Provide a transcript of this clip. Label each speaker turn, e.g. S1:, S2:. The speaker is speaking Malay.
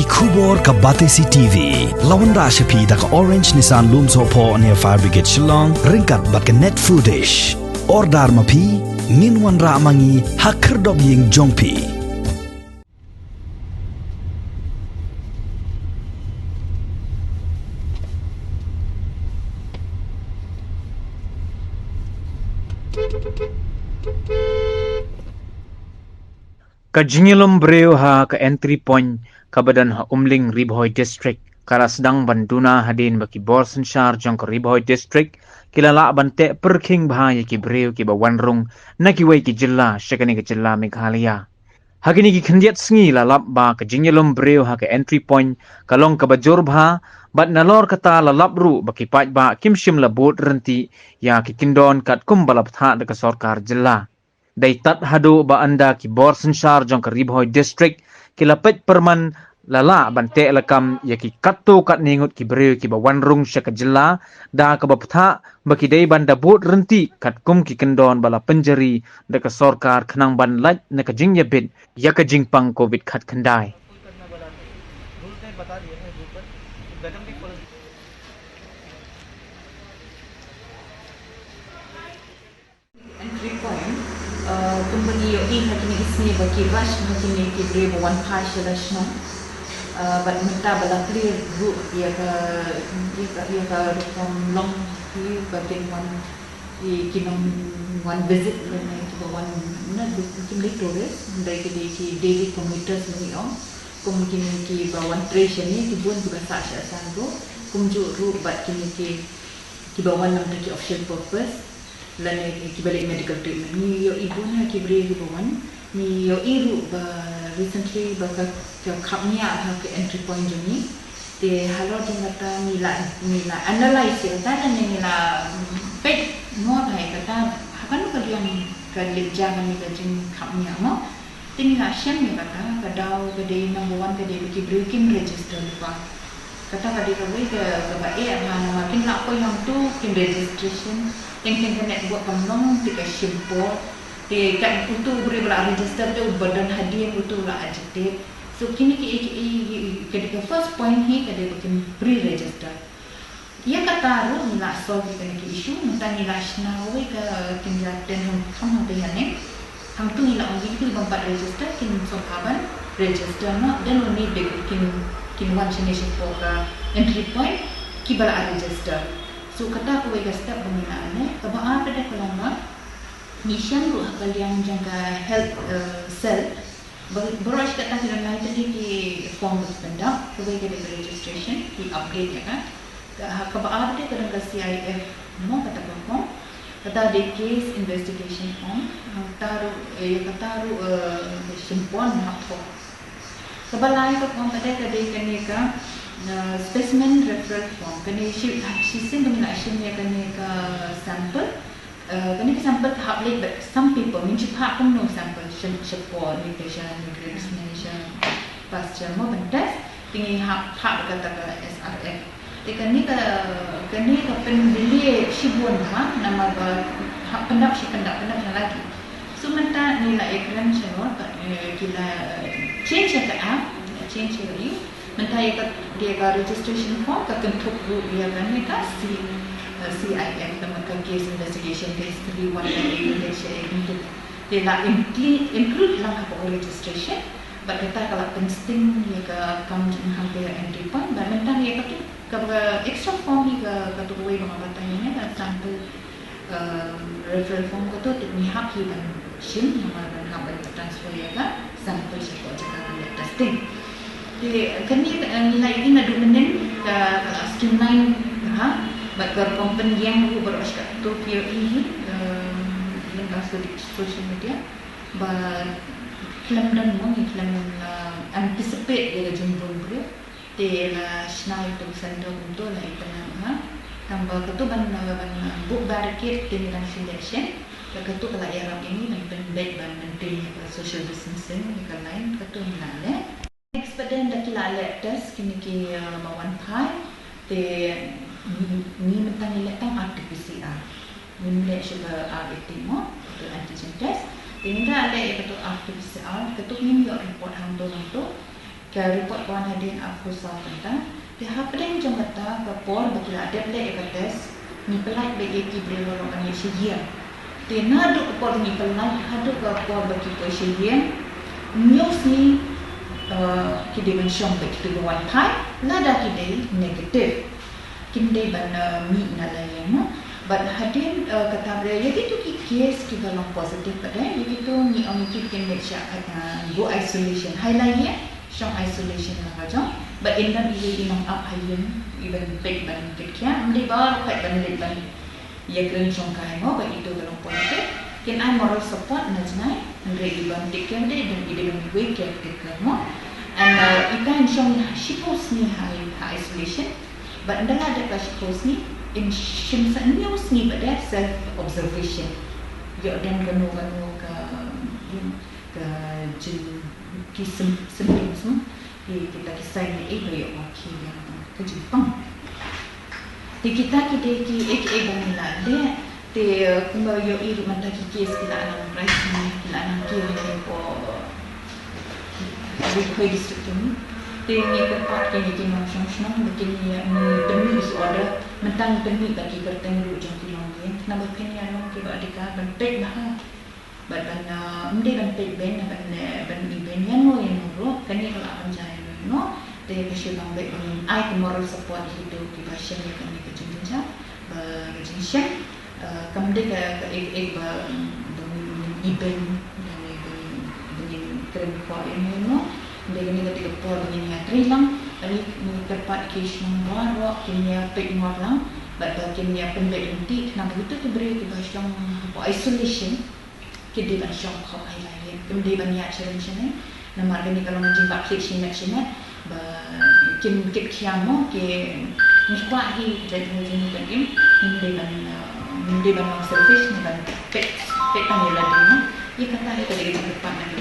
S1: Kubor ka Batesi TV. Lawan Rashapi da ka Orange Nissan Loom Sopo near Fire Brigade Shillong. Ringkat bat ka net foodish. Ordar mapi. Minwan ra mangi hakerdog ying jongpi.
S2: Ka Jinglum Briew ha ka entry point ka badan ha umling Bhoi district karasdang banduna hadin baki bor Synshar jong ka Bhoi district kilala bante perking bahaya ki Briew ki bawanrung na ki wei ki jilla shakani ki jilla Meghalaya hagini ki khandiat sngi lalap ba ka Jinglum Briew ha ka entry point kalong ka bajor bha bat nalor kata lalap ru baki paj ba kimshim la bot renti ya ki kindon kat kumbalap tha de ka sarkar jilla Day tat hado ba anda ki bor Synshar jong ka Bhoi district kilapet perman lala ban Tehlakam ya ki katto kat ningut ki Briew ki ba wanrung sya ka jilla da ka baptha baki day banda bot renti kat kum ki kendon bala penjeri da ka sarkar khnang ban laj na ka jing yabit ya ka jingpang covid khat khandai
S3: Company yo in hakini isni baki rush hakini ki Briew one page rush no but mata bala clear group ya ka from long ki batin one ki one visit when ki one na kimli tourist dai ki daily commuters ni on kum ki ba one trace ni ki bun ki ba sa san ro kum ju ru but ki ba one nam ki official purpose lane ki balik medical treatment ni yo ibu na ki Briew ki bawan ni yo iru ba recently ba ka kapnya ha ke entry point ni te halo jengata ni la analyze kata ni la pet no hai kata hakan ka yang ka leja ni ka jeng kapnya mo tin la shem ni kata ka daw ka day number 1 ka day ki Briew kim register pa kata ka dia ka ba makin la ko yang tu kim registration yang internet buat kamnong tika simple di kan untuk Briew la register tu badan hadiah untuk la adjective so kini ke first point hi kada bikin pre-register ia kata ru ni la solve kena ki issue mata ni la shna we ka kinjaten hang tu yani hang tu ni la ongi tu bampat register kin so kaban register no then we need kin one change for entry point ki bala register so kata ko wega step pembinaannya kaba ada kolomba mission ru kalian jaga health cell baru kata kita lain tadi di form pendak ko wega registration di update ya kan kaba ada kadang ka CIF mo kata ko kata de case investigation form taru simpon nak ko kaba lain ko kata ka specimen referral form kani she combination ya kani ka sample kani ka sample hap lek but some people min chipa kum no sample support nutrition vaccination pasture mo bentas tingi hap kata ka SRF te kani ka pendili shibun ha nama ba hap pendap shi pendap lagi so menta ni la ekran channel kila change ka app change you mentai dia ka registration form ka kentuk group dia kan ni ka CIF nama ka case investigation case 31 Malaysia untuk dia nak include lang apa registration but kata kalau penting dia ka account hampir entry point dan mentai dia ka extra form ni ka tu way mengatakan ni kan sample referral form ko tu ni hak hiban sim nama dan hak transfer ya kan sample siapa cakap testing jadi kini nilai ini ada menen ke streamline ha bakal company yang berusaha tu peer ini yang kasih di social media but klaim dan mau klaim anticipate dia jemput Briew dia la snai tu center untuk lah itu ha tambah tu ban book barricade dengan selection ketu kalau Arab ini baik ban nanti social distancing yang lain ketu mana expedient dah kila test kini ki bawan pai te ni mentang letak RT-PCR ni lek sudah RT mo tu antigen test tinggal ada itu RT-PCR ketuk ni yo report hang tu ke report kawan hadirin aku sah tentang dia hapdeng jambata ke por bakila ada le ekates ni pelak bagi ki Briew orang ni sihia dia nadu ke por ni pelak hadu ke por bagi ke sihia news ni kide mention bagi ke one time lada kide negatif kinde ban mi nalayan but hadirin kata dia itu ki case ki kalau positif pada itu ni orang ki kinde syak go isolation highlight ya strong isolation lah macam but in dan imam up hadirin even big ban kitnya mesti baru kat ban ban ya kena songkai mau bagi itu dalam positif can I moral support najnai ngre ibam tiknya dia dan ide ban we care tiknya mo and ikan song she post ni high isolation but ndala ada ka she post ni in shimsa news ni pada self observation yo dan ganu ke kisah semua kita kisah ni beliau wakil yang ke Jepang. Di kita bangla dia kembali yo iru mata kikis kita anak rice ni kita anak kiri ni ko Bhoi district ni. Dia ni tempat yang kita nong mungkin ni demi order mentang demi bagi bertemu jam kilong ni. Nama kini anak kita adika bentek lah. Ban mde ban pek ben ban ben yang no yang no kani kalau akan jaya no de kasih bang baik ban ai moral support hidup di pasien yang kami kejenja berjensia kemudian ke ba iben dengan keren kuat ini no de ni ketika por begini ya trilang ani tempat kes baru kini pek ngorlang kini penbek nanti nak begitu tu beri ke pasien isolation kidi ban syong kau highlight kemudian ban ya challenge ni nama ni kalau menjimpak kitchen action ba kim kit kiamo ke nikwa hi jadi mungkin kan kemudian ban selfish ni ban pet panela dia ya kata dia tadi depan lagi